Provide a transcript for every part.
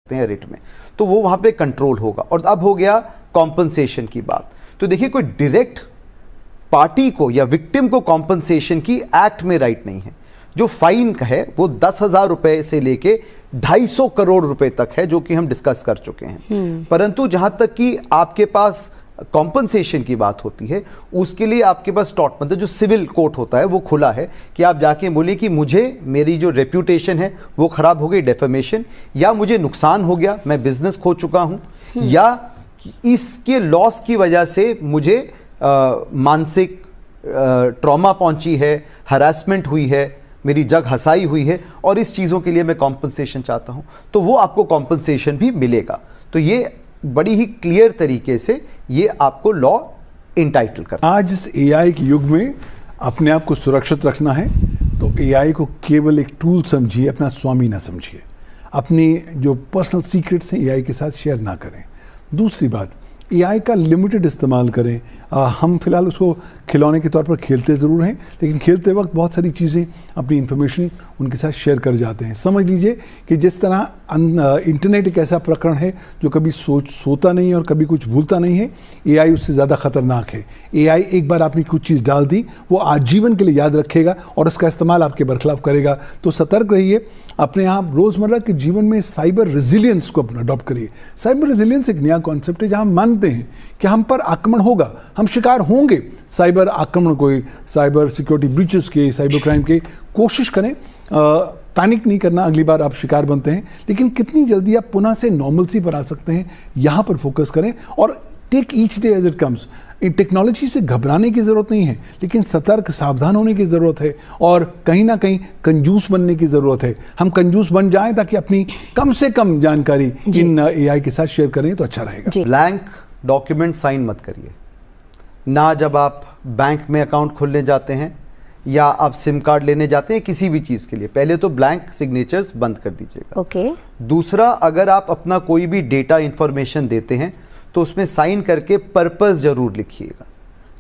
हैं रेट में, तो वो वहां पे कंट्रोल होगा। और अब हो गया कॉम्पनसेशन की बात। तो देखिए, कोई डायरेक्ट पार्टी को या विक्टिम को कॉम्पनसेशन की एक्ट में राइट नहीं है। जो फाइन का है वो 10,000 रुपए से लेके 250 करोड़ रुपए तक है, जो कि हम डिस्कस कर चुके हैं। परंतु जहां तक कि आपके पास कॉम्पनसेशन की बात होती है, उसके लिए आपके पास टॉट मतलब जो सिविल कोर्ट होता है वो खुला है कि आप जाके बोलिए कि मुझे मेरी जो रेप्यूटेशन है वो खराब हो गई, डेफेमेशन, या मुझे नुकसान हो गया, मैं बिजनेस खो चुका हूं, या इसके लॉस की वजह से मुझे मानसिक ट्रॉमा पहुंची है, हरासमेंट हुई है, मेरी जग हसाई हुई है, और इस चीज़ों के लिए मैं कॉम्पनसेशन चाहता हूं, तो वो आपको कॉम्पनसेशन भी मिलेगा। तो ये बड़ी ही क्लियर तरीके से ये आपको लॉ इंटाइटल करता है। आज इस एआई के युग में अपने आप को सुरक्षित रखना है तो एआई को केवल एक टूल समझिए, अपना स्वामी ना समझिए। अपनी जो पर्सनल सीक्रेट्स हैं एआई के साथ शेयर ना करें। दूसरी बात, एआई का लिमिटेड इस्तेमाल करें। हम फिलहाल उसको खिलौने के तौर पर खेलते ज़रूर हैं, लेकिन खेलते वक्त बहुत सारी चीज़ें, अपनी इंफॉर्मेशन उनके साथ शेयर कर जाते हैं। समझ लीजिए कि जिस तरह इंटरनेट एक ऐसा प्रकरण है जो कभी सोता नहीं है और कभी कुछ भूलता नहीं है, एआई उससे ज़्यादा खतरनाक है। एआई एक बार आपने कुछ चीज़ डाल दी, वो आजीवन के लिए याद रखेगा और उसका इस्तेमाल आपके बरखिलाफ करेगा। तो सतर्क रहिए। अपने आप रोज़मर्रा के जीवन में साइबर रेजिलियंस को अपना अडॉप्ट करिए। साइबर रेजिलियंस एक नया कॉन्सेप्ट है जहाँ हम मानते हैं कि हम पर आक्रमण होगा, हम शिकार होंगे साइबर आक्रमण को, साइबर सिक्योरिटी ब्रीचेस के, साइबर क्राइम के। कोशिश करें, पैनिक नहीं करना अगली बार आप शिकार बनते हैं, लेकिन कितनी जल्दी आप पुनः से नॉर्मलसी पर आ सकते हैं, यहाँ पर फोकस करें और take each day as it comes. इन टेक्नोलॉजी से घबराने की ज़रूरत नहीं है, लेकिन सतर्क सावधान होने की ज़रूरत है और कहीं ना कहीं कंजूस बनने की ज़रूरत है। हम कंजूस बन जाएं ताकि अपनी कम से कम जानकारी इन एआई के साथ शेयर करें तो अच्छा रहेगा। ब्लैंक डॉक्यूमेंट साइन मत करिए ना, जब आप बैंक में अकाउंट खोलने जाते हैं या आप सिम कार्ड लेने जाते हैं किसी भी चीज़ के लिए, पहले तो ब्लैंक सिग्नेचर्स बंद कर दीजिएगा। दूसरा, अगर आप अपना कोई भी डेटा इंफॉर्मेशन देते हैं तो उसमें साइन करके पर्पस जरूर लिखिएगा।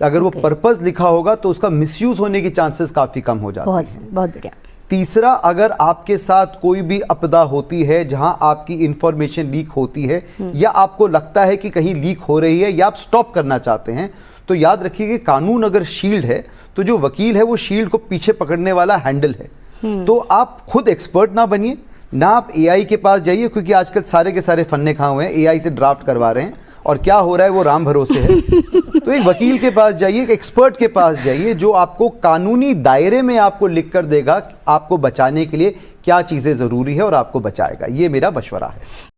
अगर वो पर्पस लिखा होगा तो उसका मिसयूज होने की चांसेस काफ़ी कम हो जाते हैं। बहुत बढ़िया। तीसरा, अगर आपके साथ कोई भी आपदा होती है जहां आपकी इंफॉर्मेशन लीक होती है या आपको लगता है कि कहीं लीक हो रही है या आप स्टॉप करना चाहते हैं, तो याद रखिए कि कानून अगर शील्ड है तो जो वकील है वो शील्ड को पीछे पकड़ने वाला हैंडल है। तो आप खुद एक्सपर्ट ना बनिए, ना आप एआई के पास जाइए, क्योंकि आजकल सारे के सारे फन्ने खाए हुए हैं, एआई से ड्राफ्ट करवा रहे हैं और क्या हो रहा है वो राम भरोसे है। तो एक वकील के पास जाइए, एक एक्सपर्ट के पास जाइए जो आपको कानूनी दायरे में आपको लिख कर देगा आपको बचाने के लिए क्या चीज़ें ज़रूरी है और आपको बचाएगा। ये मेरा मशवरा है।